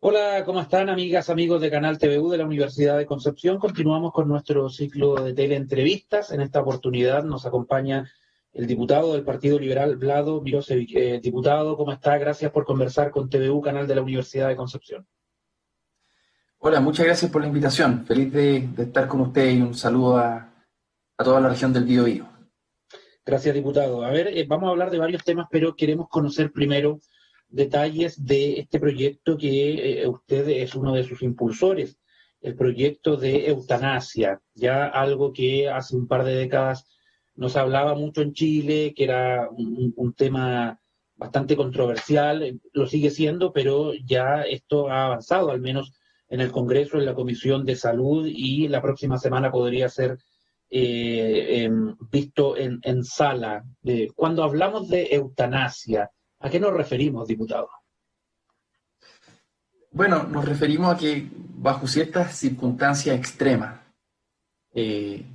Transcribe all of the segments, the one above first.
Hola, ¿cómo están amigas, amigos de Canal TVU de la Universidad de Concepción? Continuamos con nuestro ciclo de teleentrevistas. En esta oportunidad nos acompaña el diputado del Partido Liberal, Vlado Mirosevic. Diputado, ¿cómo está? Gracias por conversar con TVU, Canal de la Universidad de Concepción. Hola, muchas gracias por la invitación. Feliz de estar con usted y un saludo a toda la región del Biobío. Gracias, diputado. A ver, vamos a hablar de varios temas, pero queremos conocer primero detalles de este proyecto que usted es uno de sus impulsores, el proyecto de eutanasia, ya algo que hace un par de décadas nos hablaba mucho en Chile, que era un tema bastante controversial, lo sigue siendo, pero ya esto ha avanzado, al menos en el Congreso, en la Comisión de Salud, y la próxima semana podría ser visto en sala. Cuando hablamos de eutanasia, ¿a qué nos referimos, diputado? Bueno, nos referimos a que bajo ciertas circunstancias extremas, eh,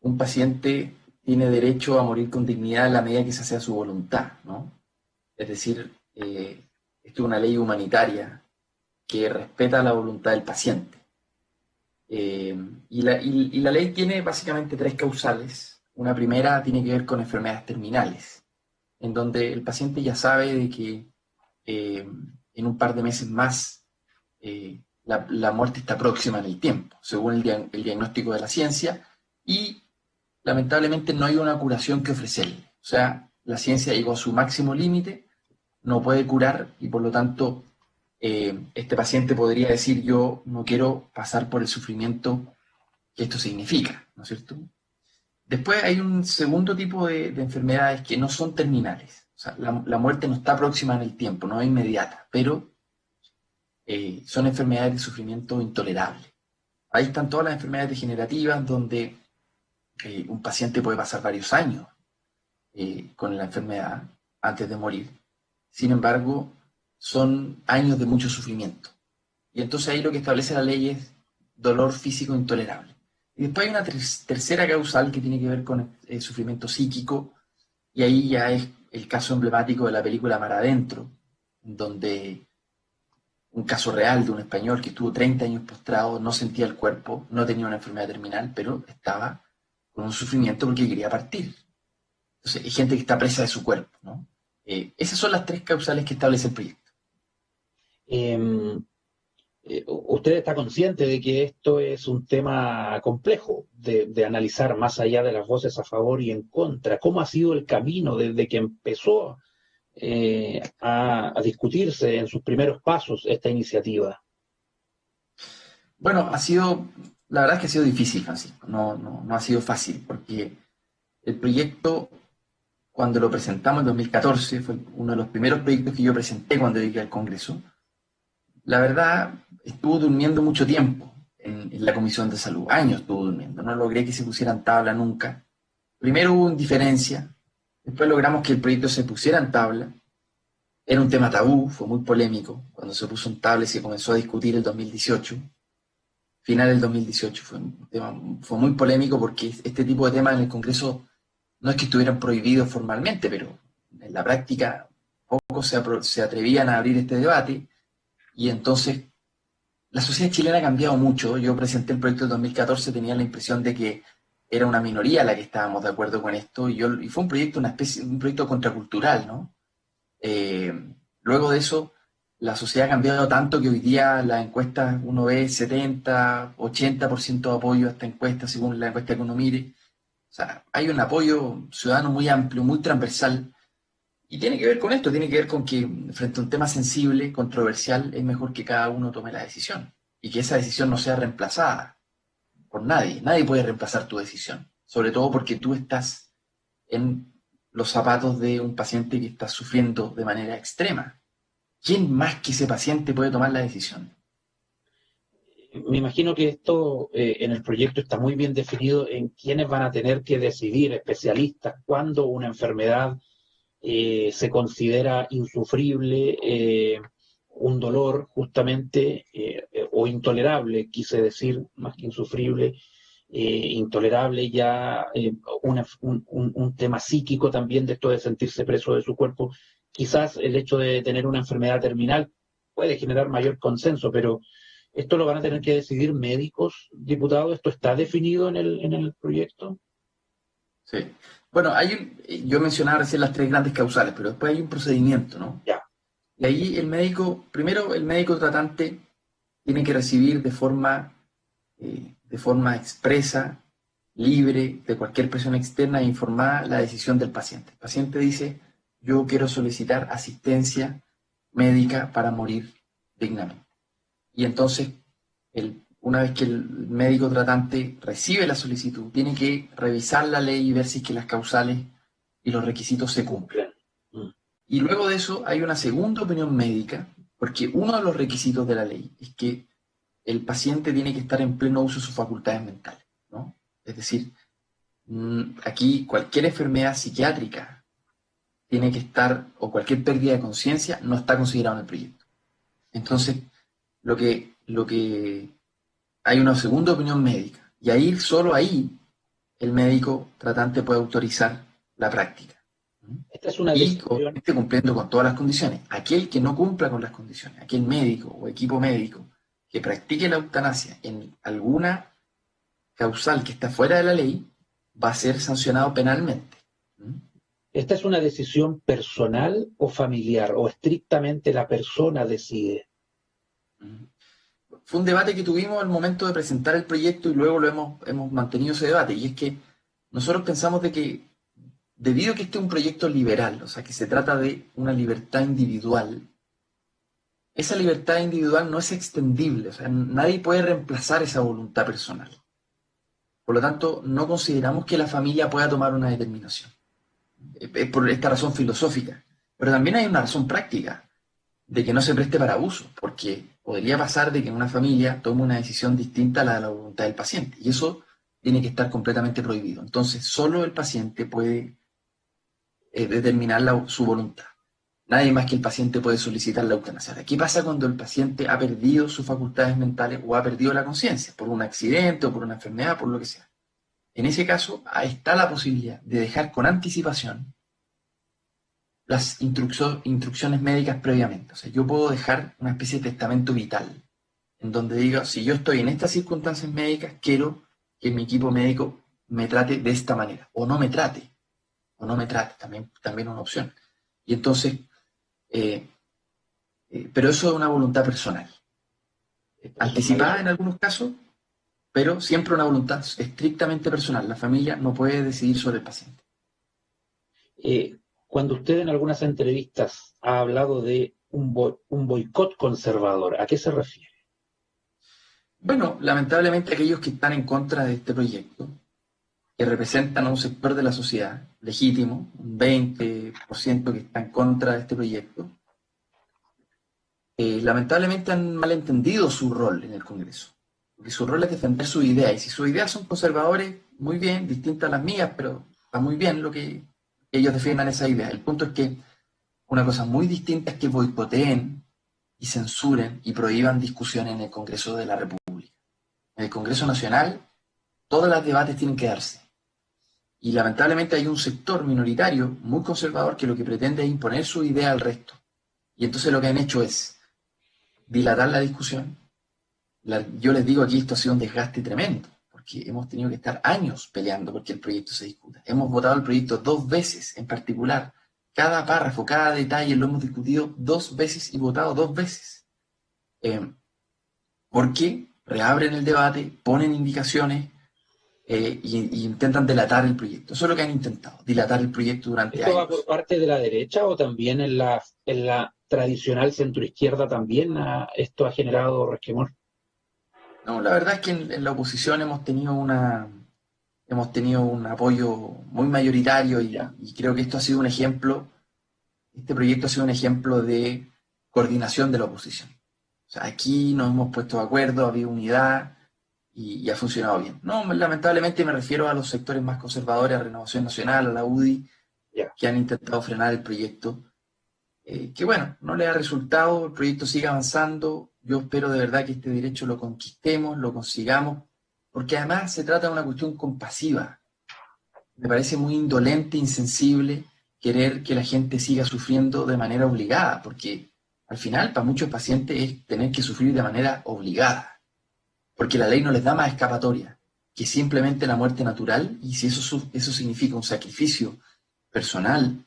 un paciente tiene derecho a morir con dignidad en la medida que esa sea su voluntad, ¿no? Es decir, esto es una ley humanitaria que respeta la voluntad del paciente. Y la ley tiene básicamente tres causales. Una primera tiene que ver con enfermedades terminales, en donde el paciente ya sabe de que en un par de meses más la muerte está próxima en el tiempo, según el diagnóstico de la ciencia, y lamentablemente no hay una curación que ofrecerle. O sea, la ciencia llegó a su máximo límite, no puede curar y por lo tanto este paciente podría decir yo no quiero pasar por el sufrimiento que esto significa, ¿no es cierto? Después hay un segundo tipo de enfermedades que no son terminales. O sea, la muerte no está próxima en el tiempo, no es inmediata, pero son enfermedades de sufrimiento intolerable. Ahí están todas las enfermedades degenerativas donde un paciente puede pasar varios años con la enfermedad antes de morir. Sin embargo, son años de mucho sufrimiento. Y entonces ahí lo que establece la ley es dolor físico intolerable. Y después hay una tercera causal que tiene que ver con el sufrimiento psíquico, y ahí ya es el caso emblemático de la película Mar Adentro, donde un caso real de un español que estuvo 30 años postrado, no sentía el cuerpo, no tenía una enfermedad terminal, pero estaba con un sufrimiento porque quería partir. Entonces, hay gente que está presa de su cuerpo, ¿no? Esas son las tres causales que establece el proyecto. Eh, Usted está consciente de que esto es un tema complejo de analizar más allá de las voces a favor y en contra. ¿Cómo ha sido el camino desde que empezó a discutirse en sus primeros pasos esta iniciativa? Bueno, la verdad es que ha sido difícil, Francisco, no ha sido fácil, porque el proyecto, cuando lo presentamos en 2014, fue uno de los primeros proyectos que yo presenté cuando llegué al Congreso. La verdad, estuvo durmiendo mucho tiempo en la Comisión de Salud, años estuvo durmiendo, no logré que se pusiera en tabla nunca. Primero hubo indiferencia, después logramos que el proyecto se pusiera en tabla. Era un tema tabú, fue muy polémico. Cuando se puso en tabla y se comenzó a discutir el 2018, final del 2018, fue muy polémico porque este tipo de temas en el Congreso no es que estuvieran prohibidos formalmente, pero en la práctica pocos se atrevían a abrir este debate. Y entonces la sociedad chilena ha cambiado mucho. Yo presenté el proyecto de 2014, tenía la impresión de que era una minoría la que estábamos de acuerdo con esto, y fue un proyecto, un proyecto contracultural, ¿no? Luego de eso, la sociedad ha cambiado tanto que hoy día las encuestas uno ve 70, 80% de apoyo a esta encuesta, según la encuesta que uno mire. O sea, hay un apoyo ciudadano muy amplio, muy transversal, y tiene que ver con esto, tiene que ver con que frente a un tema sensible, controversial, es mejor que cada uno tome la decisión y que esa decisión no sea reemplazada por nadie. Nadie puede reemplazar tu decisión, sobre todo porque tú estás en los zapatos de un paciente que está sufriendo de manera extrema. ¿Quién más que ese paciente puede tomar la decisión? Me imagino que esto en el proyecto está muy bien definido en quiénes van a tener que decidir, especialistas, cuándo una enfermedad se considera insufrible, un dolor justamente, o intolerable, quise decir, más que insufrible, intolerable ya, un tema psíquico también de esto de sentirse preso de su cuerpo, quizás el hecho de tener una enfermedad terminal. puede generar mayor consenso, pero esto lo van a tener que decidir médicos, diputados. ¿Esto está definido en el proyecto? Sí. Bueno, yo mencionaba recién las tres grandes causales, pero después hay un procedimiento, ¿no? Ya. Y ahí primero el médico tratante tiene que recibir de forma expresa, libre de cualquier presión externa e informada la decisión del paciente. El paciente dice, yo quiero solicitar asistencia médica para morir dignamente. Y entonces, una vez que el médico tratante recibe la solicitud, tiene que revisar la ley y ver si es que las causales y los requisitos se cumplen. Mm. Y luego de eso hay una segunda opinión médica, porque uno de los requisitos de la ley es que el paciente tiene que estar en pleno uso de sus facultades mentales, ¿no? Es decir, aquí cualquier enfermedad psiquiátrica tiene que estar, o cualquier pérdida de conciencia, no está considerado en el proyecto. Entonces, lo que hay una segunda opinión médica, y ahí, solo ahí, el médico tratante puede autorizar la práctica. Esta es una Y decisión. obviamente cumpliendo con todas las condiciones. Aquel que no cumpla con las condiciones, aquel médico o equipo médico que practique la eutanasia en alguna causal que está fuera de la ley, va a ser sancionado penalmente. ¿Esta es una decisión personal o familiar, o estrictamente la persona decide? Fue un debate que tuvimos al momento de presentar el proyecto y luego hemos mantenido ese debate. Y es que nosotros pensamos de que, debido a que este es un proyecto liberal, o sea, que se trata de una libertad individual, esa libertad individual no es extendible, o sea, nadie puede reemplazar esa voluntad personal. Por lo tanto, no consideramos que la familia pueda tomar una determinación. Es por esta razón filosófica. Pero también hay una razón práctica de que no se preste para abuso, porque podría pasar de que una familia tome una decisión distinta a la de la voluntad del paciente, y eso tiene que estar completamente prohibido. Entonces, solo el paciente puede determinar su voluntad. Nadie más que el paciente puede solicitar la eutanasia. ¿Qué pasa cuando el paciente ha perdido sus facultades mentales o ha perdido la conciencia por un accidente o por una enfermedad, por lo que sea? En ese caso, ahí está la posibilidad de dejar con anticipación las instrucciones médicas previamente. O sea, yo puedo dejar una especie de testamento vital, en donde diga, si yo estoy en estas circunstancias médicas, quiero que mi equipo médico me trate de esta manera, o no me trate, también una opción. Y entonces, pero eso es una voluntad personal, anticipada en algunos casos, pero siempre una voluntad estrictamente personal. La familia no puede decidir sobre el paciente. Cuando usted en algunas entrevistas ha hablado de un boicot conservador, ¿a qué se refiere? Bueno, lamentablemente aquellos que están en contra de este proyecto, que representan a un sector de la sociedad legítimo, un 20% que está en contra de este proyecto, lamentablemente han malentendido su rol en el Congreso. Porque su rol es defender sus ideas, y si sus ideas son conservadores, muy bien, distintas a las mías, pero está muy bien lo que ellos defiendan esas ideas. El punto es que una cosa muy distinta es que boicoteen y censuren y prohíban discusiones en el Congreso de la República. En el Congreso Nacional, todos los debates tienen que darse. Y lamentablemente hay un sector minoritario muy conservador que lo que pretende es imponer su idea al resto. Y entonces lo que han hecho es dilatar la discusión. Yo les digo aquí, esto ha sido un desgaste tremendo, porque hemos tenido que estar años peleando porque el proyecto se discuta. Hemos votado el proyecto 2 veces en particular. Cada párrafo, cada detalle lo hemos discutido 2 veces y votado 2 veces. Porque reabren el debate, ponen indicaciones y intentan delatar el proyecto. Eso es lo que han intentado, dilatar el proyecto durante ¿Esto va años. por parte de la derecha o también en la tradicional centroizquierda también esto ha generado resquemor? No, la verdad es que en la oposición hemos tenido un apoyo muy mayoritario y creo que esto ha sido un ejemplo, este proyecto ha sido un ejemplo de coordinación de la oposición. O sea, aquí nos hemos puesto de acuerdo, ha habido unidad y ha funcionado bien. No, lamentablemente me refiero a los sectores más conservadores, a Renovación Nacional, a la UDI, que han intentado frenar el proyecto. Que bueno, no le ha resultado, el proyecto sigue avanzando. Yo espero de verdad que este derecho lo conquistemos, lo consigamos, porque además se trata de una cuestión compasiva. Me parece muy indolente, insensible, querer que la gente siga sufriendo de manera obligada, porque al final para muchos pacientes es tener que sufrir de manera obligada, porque la ley no les da más escapatoria que simplemente la muerte natural, y si eso significa un sacrificio personal,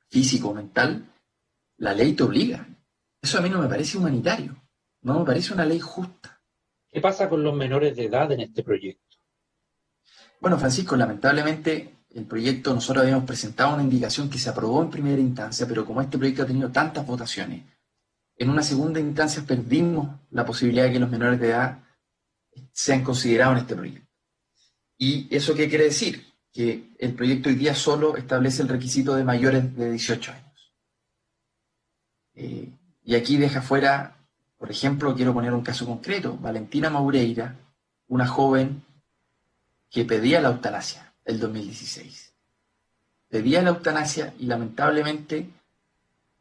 físico, mental, la ley te obliga. Eso a mí no me parece humanitario, no me parece una ley justa. ¿Qué pasa con los menores de edad en este proyecto? Bueno, Francisco, lamentablemente el proyecto, nosotros habíamos presentado una indicación que se aprobó en primera instancia, pero como este proyecto ha tenido tantas votaciones, en una segunda instancia perdimos la posibilidad de que los menores de edad sean considerados en este proyecto. ¿Y eso qué quiere decir? Que el proyecto hoy día solo establece el requisito de mayores de 18 años. Y aquí deja fuera, por ejemplo, quiero poner un caso concreto, Valentina Maureira, una joven que pedía la eutanasia el 2016. Pedía la eutanasia y lamentablemente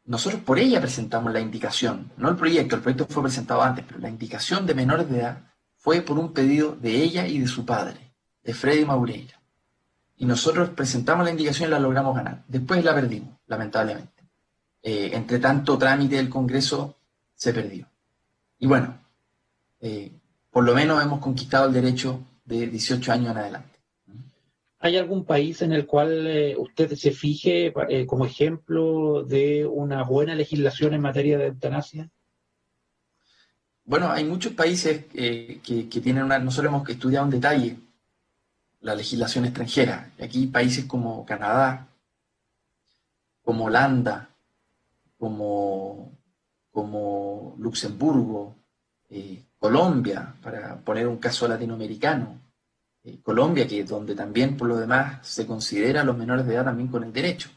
nosotros por ella presentamos la indicación, no el proyecto fue presentado antes, pero la indicación de menores de edad fue por un pedido de ella y de su padre, de Freddy Maureira. Y nosotros presentamos la indicación y la logramos ganar. Después la perdimos, lamentablemente. Entre tanto trámite del Congreso se perdió. Y bueno, por lo menos hemos conquistado el derecho de 18 años en adelante. ¿Hay algún país en el cual usted se fije como ejemplo de una buena legislación en materia de eutanasia? Bueno, hay muchos países que tienen nosotros hemos estudiado en detalle la legislación extranjera. Aquí países como Canadá, como Holanda, como Luxemburgo, Colombia, para poner un caso latinoamericano. Colombia, que donde también por lo demás se considera a los menores de edad también con el derecho,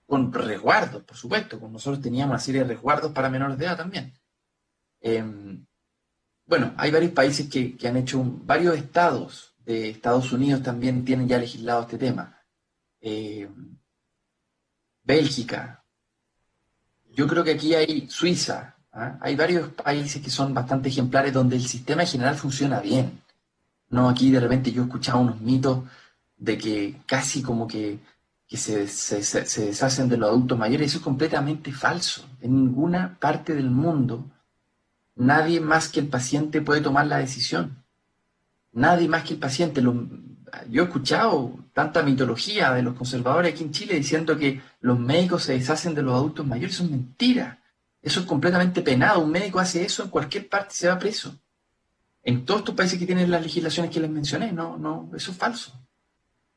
con resguardos, por supuesto, con nosotros teníamos una serie de resguardos para menores de edad también. Bueno, hay varios países que han hecho, varios estados de Estados Unidos también tienen ya legislado este tema. Bélgica, yo creo que aquí hay Suiza, ¿ah? Hay varios países que son bastante ejemplares donde el sistema en general funciona bien. No, aquí de repente yo he escuchado unos mitos de que casi como que se deshacen de los adultos mayores. Eso es completamente falso. En ninguna parte del mundo nadie más que el paciente puede tomar la decisión. Nadie más que el paciente. Yo he escuchado tanta mitología de los conservadores aquí en Chile diciendo que los médicos se deshacen de los adultos mayores. Eso es mentira. Eso es completamente penado. Un médico hace eso en cualquier parte y se va preso. En todos estos países que tienen las legislaciones que les mencioné, no, eso es falso.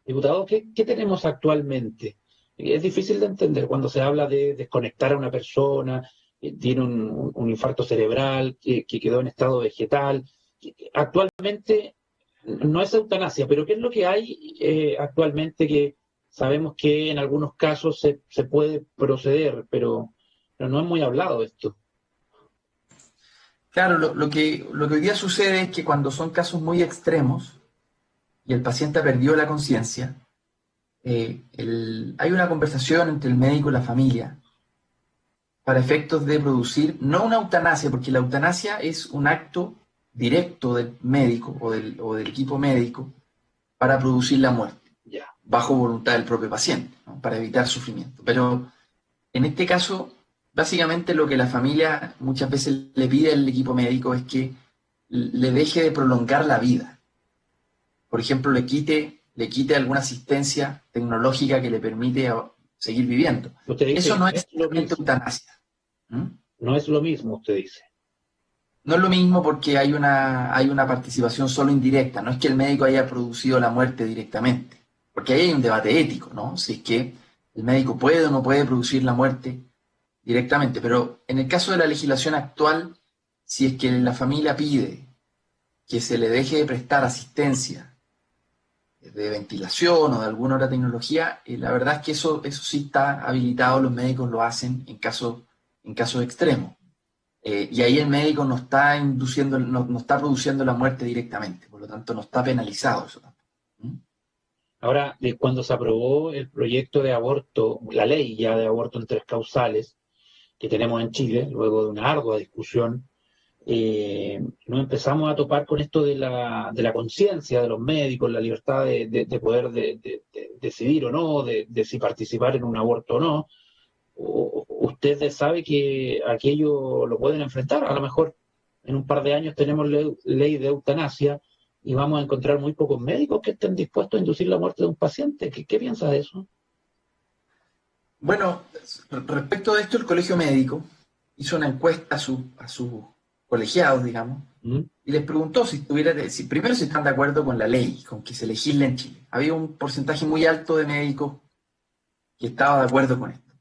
Diputado, ¿qué tenemos actualmente? Es difícil de entender cuando se habla de desconectar a una persona, tiene un infarto cerebral, que quedó en estado vegetal. Actualmente no es eutanasia, pero ¿qué es lo que hay actualmente que sabemos que en algunos casos se puede proceder, pero no es muy hablado esto? Claro, lo que hoy día sucede es que cuando son casos muy extremos y el paciente ha perdido la conciencia, hay una conversación entre el médico y la familia para efectos de producir, no una eutanasia, porque la eutanasia es un acto directo del médico o del equipo médico para producir la muerte, bajo voluntad del propio paciente, ¿no? Para evitar sufrimiento. Pero en este caso, básicamente lo que la familia muchas veces le pide al equipo médico es que le deje de prolongar la vida. Por ejemplo, le quite alguna asistencia tecnológica que le permite seguir viviendo. Eso no es realmente eutanasia. No es lo mismo, usted dice. No es lo mismo porque hay una participación solo indirecta. No es que el médico haya producido la muerte directamente. Porque ahí hay un debate ético, ¿no? Si es que el médico puede o no puede producir la muerte directamente. Pero en el caso de la legislación actual, si es que la familia pide que se le deje de prestar asistencia de ventilación o de alguna otra tecnología, la verdad es que eso sí está habilitado, los médicos lo hacen en casos extremos. Y ahí el médico no está no está produciendo la muerte directamente, por lo tanto no está penalizado eso tampoco. Ahora, cuando se aprobó el proyecto de aborto, la ley ya de aborto en 3 causales que tenemos en Chile, luego de una ardua discusión, nos empezamos a topar con esto de la conciencia de los médicos, la libertad de poder decidir o no, de si participar en un aborto o no. usted sabe que aquello lo pueden enfrentar. A lo mejor en un par de años tenemos ley de eutanasia y vamos a encontrar muy pocos médicos que estén dispuestos a inducir la muerte de un paciente. ¿Qué piensa de eso? Bueno, respecto de esto, el Colegio Médico hizo una encuesta a sus colegiados, digamos, ¿Mm? y les preguntó primero si están de acuerdo con la ley, con que se legisle en Chile. Había un porcentaje muy alto de médicos que estaba de acuerdo con esto.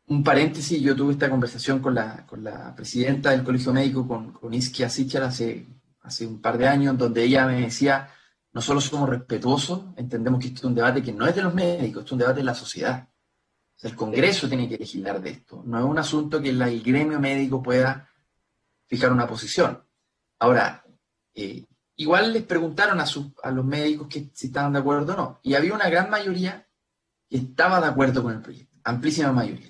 Un paréntesis, yo tuve esta conversación con la presidenta del Colegio Médico, con Isquia Sichar, hace un par de años, donde ella me decía, nosotros somos respetuosos, entendemos que esto es un debate que no es de los médicos, esto es un debate de la sociedad. O sea, el Congreso tiene que legislar de esto. No es un asunto que el gremio médico pueda fijar una posición. Ahora, igual les preguntaron a los médicos que si estaban de acuerdo o no, y había una gran mayoría que estaba de acuerdo con el proyecto, amplísima mayoría.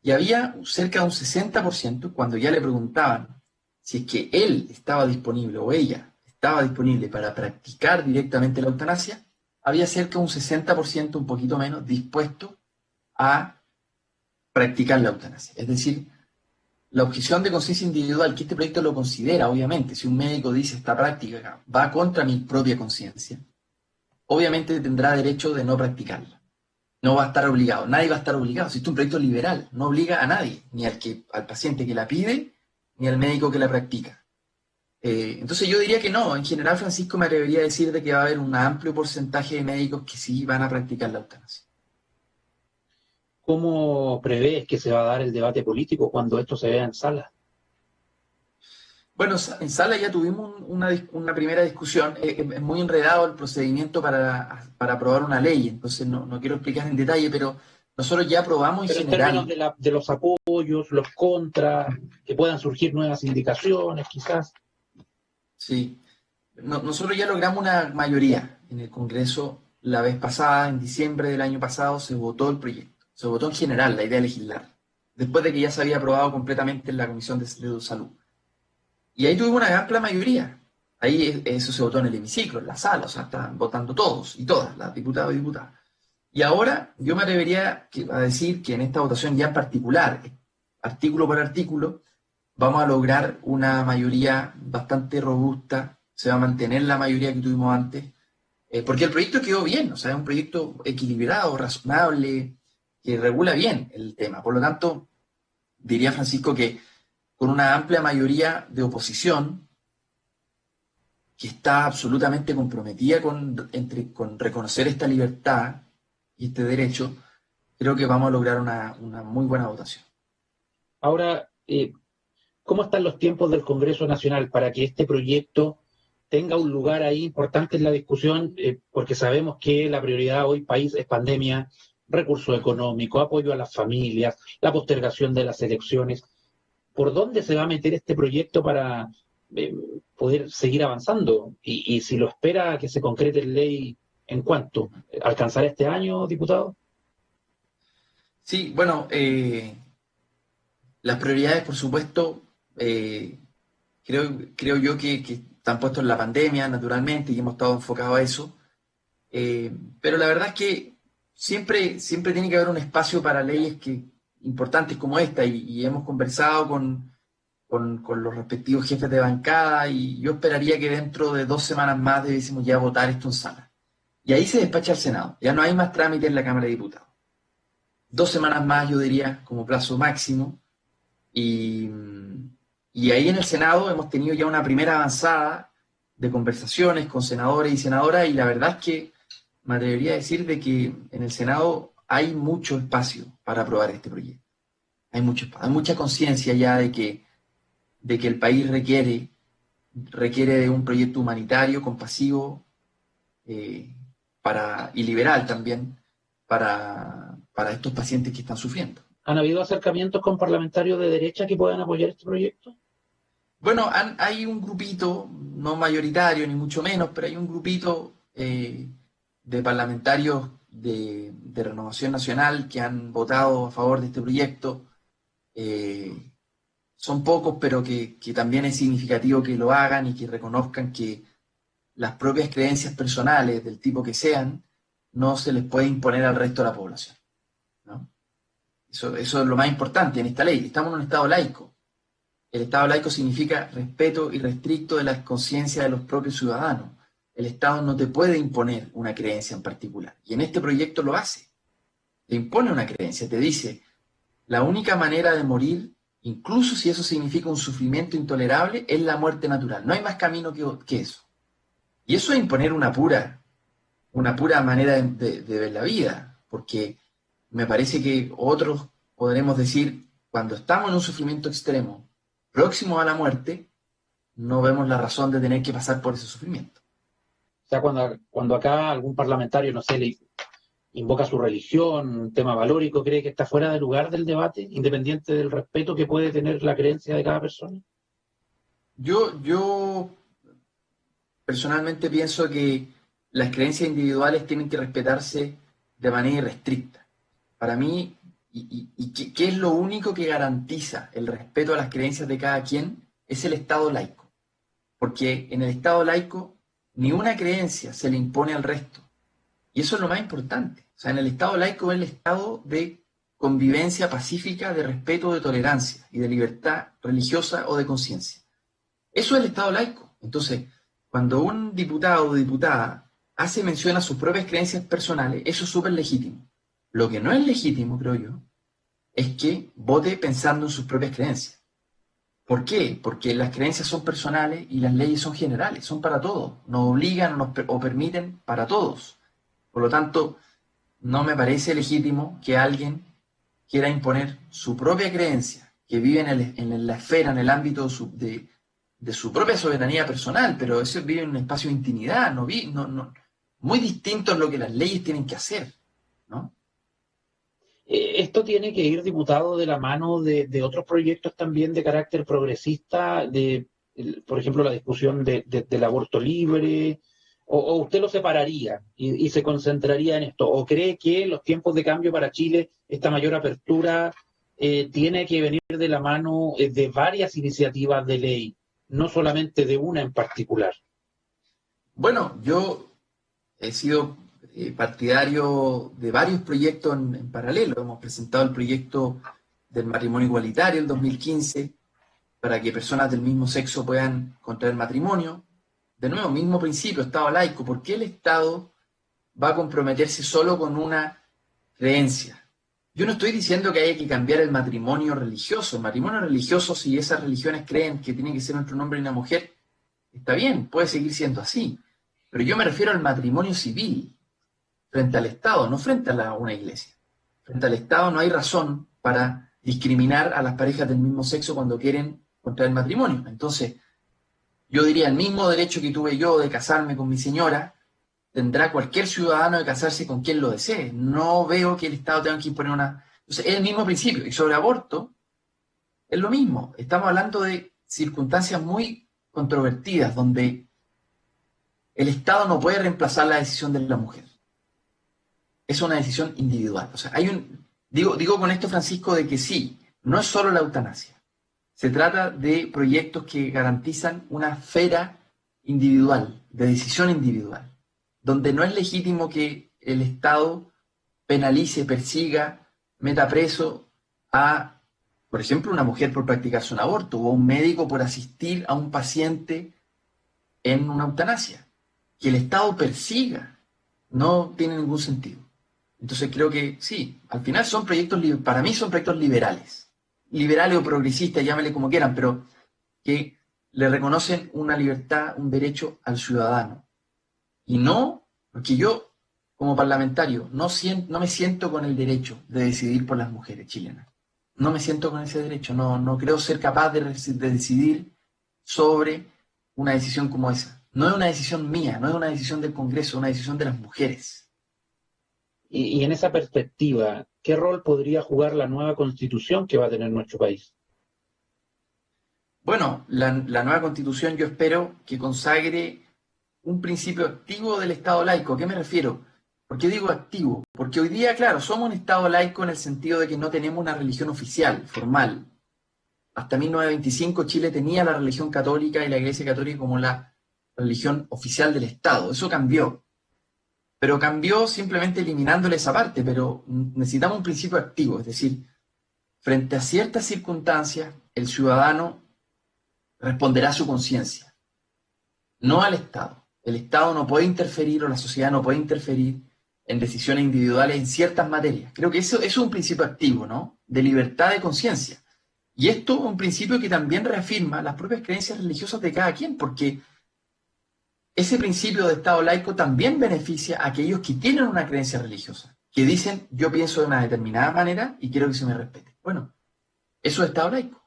Y había cerca de un 60% cuando ya le preguntaban si es que él estaba disponible o ella estaba disponible para practicar directamente la eutanasia, había cerca de un 60%, un poquito menos, dispuesto a practicar la eutanasia. Es decir, la objeción de conciencia individual, que este proyecto lo considera, obviamente, si un médico dice esta práctica va contra mi propia conciencia, obviamente tendrá derecho de no practicarla. No va a estar obligado, nadie va a estar obligado. Si esto es un proyecto liberal, no obliga a nadie, ni al paciente que la pide, ni al médico que la practica. Entonces yo diría que no, en general, Francisco, me atrevería a decir de que va a haber un amplio porcentaje de médicos que sí van a practicar la eutanasia. ¿Cómo prevés que se va a dar el debate político cuando esto se vea en sala? Bueno, en sala ya tuvimos una primera discusión. Es muy enredado el procedimiento para aprobar una ley, entonces no quiero explicar en detalle, pero nosotros ya aprobamos Pero en en términos general. de los apoyos, los contras, que puedan surgir nuevas indicaciones, quizás. Sí, nosotros ya logramos una mayoría en el Congreso la vez pasada, en diciembre del año pasado, se votó el proyecto. Se votó en general la idea de legislar, después de que ya se había aprobado completamente en la Comisión de Salud. Y ahí tuvimos una amplia mayoría. Ahí eso se votó en el hemiciclo, en la sala, o sea, estaban votando todos y todas, las diputados y diputadas. Y ahora yo me atrevería a decir que en esta votación ya en particular, artículo por artículo, vamos a lograr una mayoría bastante robusta, se va a mantener la mayoría que tuvimos antes, porque el proyecto quedó bien, o sea, es un proyecto equilibrado, razonable, que regula bien el tema. Por lo tanto, diría Francisco que con una amplia mayoría de oposición que está absolutamente comprometida con reconocer esta libertad y este derecho, creo que vamos a lograr una muy buena votación. Ahora, ¿cómo están los tiempos del Congreso Nacional para que este proyecto tenga un lugar ahí importante en la discusión? Porque sabemos que la prioridad hoy país es pandemia, recursos económicos, apoyo a las familias, la postergación de las elecciones. ¿Por dónde se va a meter este proyecto para eh, poder seguir avanzando? Y si lo espera que se concrete en ley, ¿en cuánto? ¿Alcanzará este año, diputado? Sí, bueno, las prioridades, por supuesto, creo yo que están puestos en la pandemia, naturalmente, y hemos estado enfocados a eso. Pero la verdad es que siempre tiene que haber un espacio para leyes importantes como esta, y hemos conversado con los respectivos jefes de bancada, y yo esperaría que dentro de 2 semanas más debiésemos ya votar esto en sala. Y ahí se despacha el Senado, ya no hay más trámite en la Cámara de Diputados. 2 semanas más, yo diría, como plazo máximo, y, y ahí en el Senado hemos tenido ya una primera avanzada de conversaciones con senadores y senadoras, y la verdad es que me atrevería a decir de que en el Senado hay mucho espacio para aprobar este proyecto. Hay mucho espacio, hay mucha conciencia ya de que el país requiere de un proyecto humanitario, compasivo, y liberal también para estos pacientes que están sufriendo. ¿Han habido acercamientos con parlamentarios de derecha que puedan apoyar este proyecto? Bueno, hay un grupito, no mayoritario ni mucho menos, pero hay un grupito de parlamentarios de Renovación Nacional que han votado a favor de este proyecto. Son pocos, pero que también es significativo que lo hagan y que reconozcan que las propias creencias personales, del tipo que sean, no se les puede imponer al resto de la población, ¿no? Eso es lo más importante en esta ley. Estamos en un Estado laico. El Estado laico significa respeto irrestricto de la conciencia de los propios ciudadanos. El Estado no te puede imponer una creencia en particular. Y en este proyecto lo hace. Te impone una creencia, te dice, la única manera de morir, incluso si eso significa un sufrimiento intolerable, es la muerte natural. No hay más camino que eso. Y eso es imponer una pura manera de ver la vida, porque me parece que otros podremos decir, cuando estamos en un sufrimiento extremo, próximo a la muerte, no vemos la razón de tener que pasar por ese sufrimiento. O sea, cuando acá algún parlamentario, no sé, le invoca su religión, un tema valórico, cree que está fuera de lugar del debate, independiente del respeto que puede tener la creencia de cada persona. Yo personalmente pienso que las creencias individuales tienen que respetarse de manera irrestricta. Para mí, ¿qué es lo único que garantiza el respeto a las creencias de cada quien? Es el Estado laico. Porque en el Estado laico ni una creencia se le impone al resto. Y eso es lo más importante. O sea, en el Estado laico es el estado de convivencia pacífica, de respeto, de tolerancia y de libertad religiosa o de conciencia. Eso es el Estado laico. Entonces, cuando un diputado o diputada hace mención a sus propias creencias personales, eso es súper legítimo. Lo que no es legítimo, creo yo, es que vote pensando en sus propias creencias. ¿Por qué? Porque las creencias son personales y las leyes son generales, son para todos. Nos obligan o permiten para todos. Por lo tanto, no me parece legítimo que alguien quiera imponer su propia creencia, que vive en la esfera, en el ámbito de su propia soberanía personal, pero eso vive en un espacio de intimidad, muy distinto a lo que las leyes tienen que hacer, ¿no? Esto tiene que ir, diputado, de la mano de otros proyectos también de carácter progresista, por ejemplo, la discusión del aborto libre, o usted lo separaría y se concentraría en esto, o cree que los tiempos de cambio para Chile, esta mayor apertura, tiene que venir de la mano de varias iniciativas de ley, no solamente de una en particular. Bueno, yo he sido partidario de varios proyectos en paralelo. Hemos presentado el proyecto del matrimonio igualitario en 2015 para que personas del mismo sexo puedan contraer matrimonio. De nuevo, mismo principio, Estado laico. ¿Por qué el Estado va a comprometerse solo con una creencia? Yo no estoy diciendo que haya que cambiar el matrimonio religioso. El matrimonio religioso, si esas religiones creen que tiene que ser entre un hombre y una mujer, está bien, puede seguir siendo así. Pero yo me refiero al matrimonio civil, frente al Estado, no frente a una iglesia. Frente al Estado no hay razón para discriminar a las parejas del mismo sexo cuando quieren contraer matrimonio. Entonces, yo diría, el mismo derecho que tuve yo de casarme con mi señora, tendrá cualquier ciudadano de casarse con quien lo desee. No veo que el Estado tenga que imponer una... Entonces, es el mismo principio. Y sobre aborto, es lo mismo. Estamos hablando de circunstancias muy controvertidas, donde el Estado no puede reemplazar la decisión de la mujer. Es una decisión individual. O sea, digo con esto, Francisco, de que sí, no es solo la eutanasia. Se trata de proyectos que garantizan una esfera individual, de decisión individual, donde no es legítimo que el Estado penalice, persiga, meta preso a, por ejemplo, una mujer por practicarse un aborto o a un médico por asistir a un paciente en una eutanasia. Que el Estado persiga no tiene ningún sentido. Entonces creo que sí, al final son proyectos, para mí son proyectos liberales o progresistas, llámele como quieran, pero que le reconocen una libertad, un derecho al ciudadano. Y no, porque yo, como parlamentario, no me siento con el derecho de decidir por las mujeres chilenas. No me siento con ese derecho, no creo ser capaz de decidir sobre una decisión como esa. No es una decisión mía, no es una decisión del Congreso, es una decisión de las mujeres. Y en esa perspectiva, ¿qué rol podría jugar la nueva constitución que va a tener nuestro país? Bueno, la nueva constitución yo espero que consagre un principio activo del Estado laico. ¿A qué me refiero? ¿Por qué digo activo? Porque hoy día, claro, somos un Estado laico en el sentido de que no tenemos una religión oficial, formal. Hasta 1925 Chile tenía la religión católica y la Iglesia Católica como la religión oficial del Estado. Eso cambió. Pero cambió simplemente eliminándole esa parte, pero necesitamos un principio activo, es decir, frente a ciertas circunstancias, el ciudadano responderá a su conciencia, no al Estado. El Estado no puede interferir o la sociedad no puede interferir en decisiones individuales en ciertas materias. Creo que eso es un principio activo, ¿no? De libertad de conciencia. Y esto es un principio que también reafirma las propias creencias religiosas de cada quien, porque ese principio de Estado laico también beneficia a aquellos que tienen una creencia religiosa, que dicen, yo pienso de una determinada manera y quiero que se me respete. Bueno, eso es Estado laico.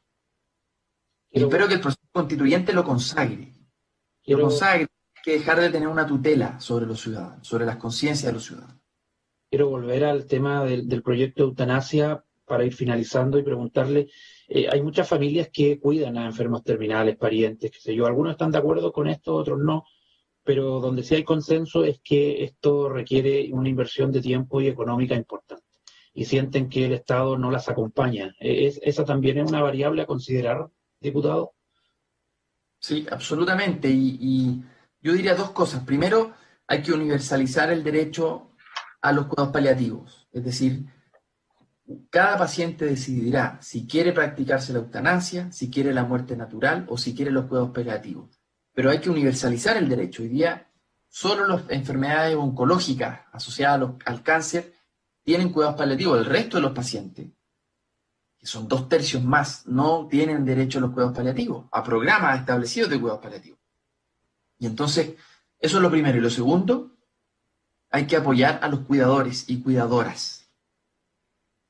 Y espero que el proceso constituyente lo consagre. Lo consagre. Hay que dejar de tener una tutela sobre los ciudadanos, sobre las conciencias de los ciudadanos. Quiero volver al tema del proyecto de eutanasia para ir finalizando y preguntarle, hay muchas familias que cuidan a enfermos terminales, parientes, qué sé yo. Algunos están de acuerdo con esto, otros no, pero donde sí hay consenso es que esto requiere una inversión de tiempo y económica importante. Y sienten que el Estado no las acompaña. ¿Esa también es una variable a considerar, diputado? Sí, absolutamente. Y yo diría dos cosas. Primero, hay que universalizar el derecho a los cuidados paliativos. Es decir, cada paciente decidirá si quiere practicarse la eutanasia, si quiere la muerte natural o si quiere los cuidados paliativos. Pero hay que universalizar el derecho. Hoy día, solo las enfermedades oncológicas asociadas al cáncer tienen cuidados paliativos. El resto de los pacientes, que son 2/3 más, no tienen derecho a los cuidados paliativos, a programas establecidos de cuidados paliativos. Y entonces, eso es lo primero. Y lo segundo, hay que apoyar a los cuidadores y cuidadoras,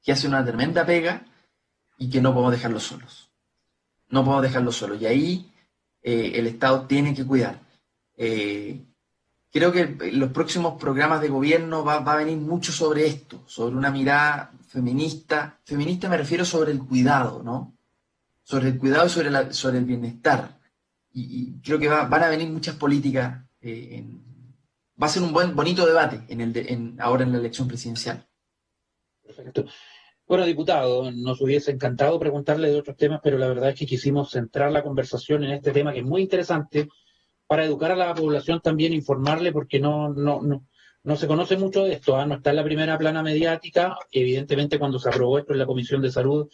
que hacen una tremenda pega y que no podemos dejarlos solos. No podemos dejarlos solos. Y ahí el Estado tiene que cuidar. Creo que en los próximos programas de gobierno va a venir mucho sobre esto, sobre una mirada feminista. Feminista me refiero sobre el cuidado, ¿no? Sobre el cuidado y sobre el bienestar. Y creo que van a venir muchas políticas. Va a ser un bonito debate ahora en la elección presidencial. Perfecto. Bueno, diputado, nos hubiese encantado preguntarle de otros temas, pero la verdad es que quisimos centrar la conversación en este tema que es muy interesante para educar a la población también, informarle, porque no se conoce mucho de esto, no está en la primera plana mediática. Evidentemente, cuando se aprobó esto en la Comisión de Salud,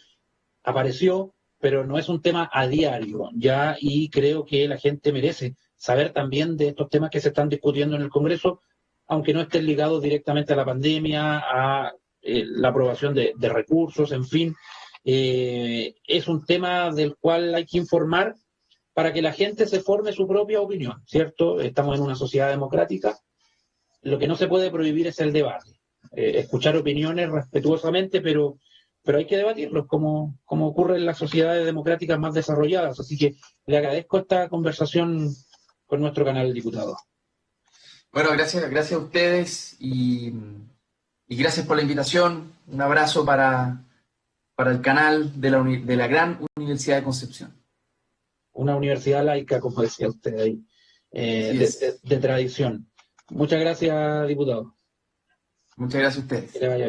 apareció, pero no es un tema a diario, ya, y creo que la gente merece saber también de estos temas que se están discutiendo en el Congreso, aunque no estén ligados directamente a la pandemia, a la aprobación de recursos, en fin. Es un tema del cual hay que informar para que la gente se forme su propia opinión, ¿cierto? Estamos en una sociedad democrática, lo que no se puede prohibir es el debate, escuchar opiniones respetuosamente, pero hay que debatirlos, como ocurre en las sociedades democráticas más desarrolladas. Así que le agradezco esta conversación con nuestro canal, diputado. Bueno, gracias a ustedes y gracias por la invitación. Un abrazo para el canal de la Gran Universidad de Concepción. Una universidad laica, como decía usted ahí, de tradición. Muchas gracias, diputado. Muchas gracias a ustedes. Que le vaya bien.